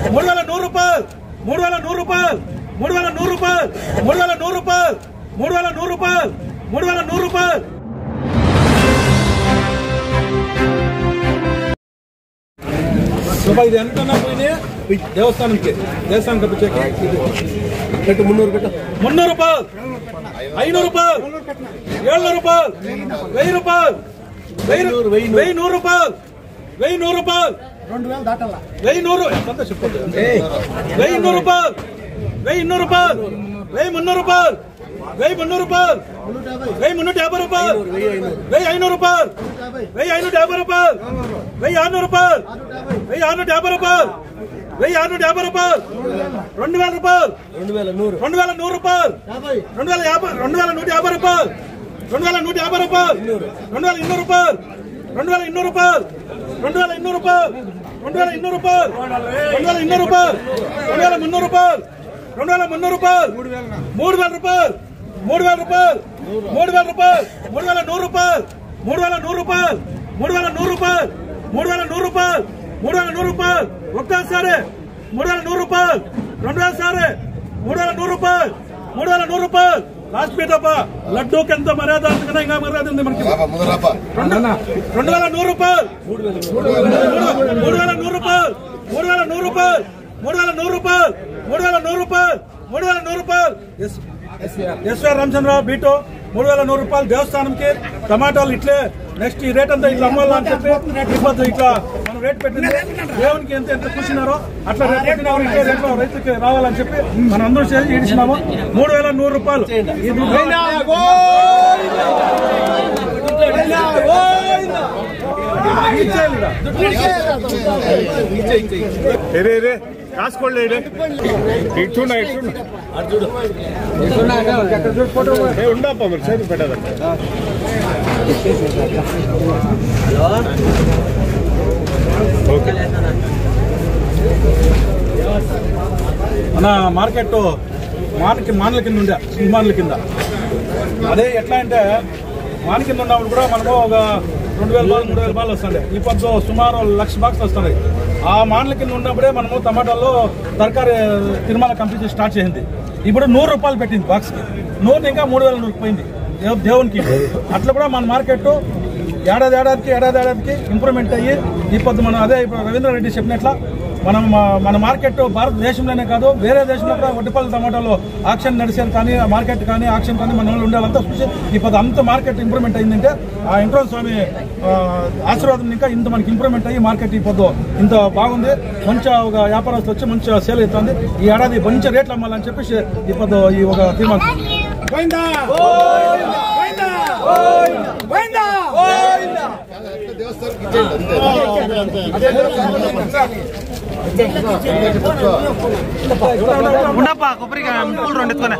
3100 రూపాయలు 3100 రూపాయలు 3100 రూపాయలు 3100 రూపాయలు 3100 రూపాయలు 3100 రూపాయలు ఇది ఎంత దేవస్థానానికి కట్టించాక 300 రూపాయలు 500 రూపాయలు 700 రూపాయలు 1000 రూపాయలు 1100 రూపాయలు 1100 రూపాయలు 1100 దాటాల 1100 ఎంత చెప్పండి 1100 రూపాయలు 1100 రూపాయలు 1300 రూపాయలు 1300 రూపాయలు 1350 రూపాయలు 1500 రూపాయలు 1550 రూపాయలు 1600 రూపాయలు 1650 రూపాయలు 1650 రూపాయలు 2000 రూపాయలు 2100 రూపాయలు 2150 రూపాయలు 2150 రూపాయలు 2200 రూపాయలు 2200 రూపాయలు 2200 రూపాయలు 2200 రూపాయలు 2200 రూపాయలు 2300 రూపాయలు 2300 రూపాయలు 3000 రూపాయలు 3000 రూపాయలు 3000 రూపాయలు 3100 రూపాయలు 3100 రూపాయలు 3100 రూపాయలు 3100 రూపాయలు 3100 రూపాయలు ఒక్కసారి 3100 రూపాయలు రెండోసారి 3100 రూపాయలు 3100 రూపాయలు లాస్ట్ పీటప్ప లడ్డూకి ఎంత మర్యాద అంతకన్నా ఇంకా మర్యాద ఉంది మనకి 2100 రూపాయలు 3100 రూపాయలు 3100 రూపాయలు 3100 రూపాయలు 3100 రూపాయలు 3100 రూపాయలు ఎస్ఆర్ రామచంద్రరావు బీటో 3100 రూపాయలు దేవస్థానంకి టమాటాలు ఇట్లే నెక్స్ట్ ఈ రేట్ అంతా ఇట్లా అమ్మాలని చెప్పి ఇట్లా మనం రేట్ పెట్టింది దేవునికి ఎంత కూర్చున్నారో అట్లా రేట్ రేట్లో రైతుకి రావాలని చెప్పి మనం అందరూ చేసినాము 3100 రూపాయలు రాసుకోండి ఉండప్ప మరి చేతి పెట్టదండి మన మార్కెట్ మానల కింద ఉండే సినిమాన్ల కింద అదే ఎట్లా అంటే మాన కింద ఉన్నప్పుడు కూడా మనము ఒక 2000 బాల్ 3000 బాల్ వస్తుంది ఈ పొద్దు సుమారు 1,00,000 బాక్స్ వస్తున్నాయి ఆ మానల కింద ఉన్నప్పుడే మనము టమాటాల్లో తరకారీ తిరుమల కంపెనీ స్టార్ట్ చేసింది ఇప్పుడు 100 రూపాయలు పెట్టింది బాక్స్కి 100 ఇంకా 3100 పోయింది దేవునికి అట్లా కూడా మన మార్కెట్ ఏడాదికి ఇంప్రూవ్మెంట్ అయ్యి ఈ పొద్దు మనం అదే ఇప్పుడు రవీంద్రారెడ్డి చెప్పినట్ల మనం మన మార్కెట్ భారతదేశంలోనే కాదు వేరే దేశంలో కూడా వడ్డిపల్లి టమాటాలో ఆక్షన్ నడిచేది కానీ మార్కెట్ కానీ ఆక్షన్ కానీ మన వాళ్ళు ఉండాలంతా చూసి ఇప్పుడు అంత మార్కెట్ ఇంప్రూవ్మెంట్ అయిందంటే ఆ వెంకటేశ్వర స్వామి ఆశీర్వాదం ఇంకా ఇంత మనకి ఇంప్రూవ్మెంట్ అయ్యి మార్కెట్ ఇప్పుడు ఇంత బాగుంది మంచిగా ఒక వ్యాపారస్తులు వచ్చి మంచిగా సేల్ అవుతుంది ఈ ఏడాది మంచి రేట్లు అమ్మాలని చెప్పేసి ఇప్పుడు ఈ ఒక తీర్మానం ఉండప్ప కొబ్బరికాయ 2 ఎత్తుకున్నా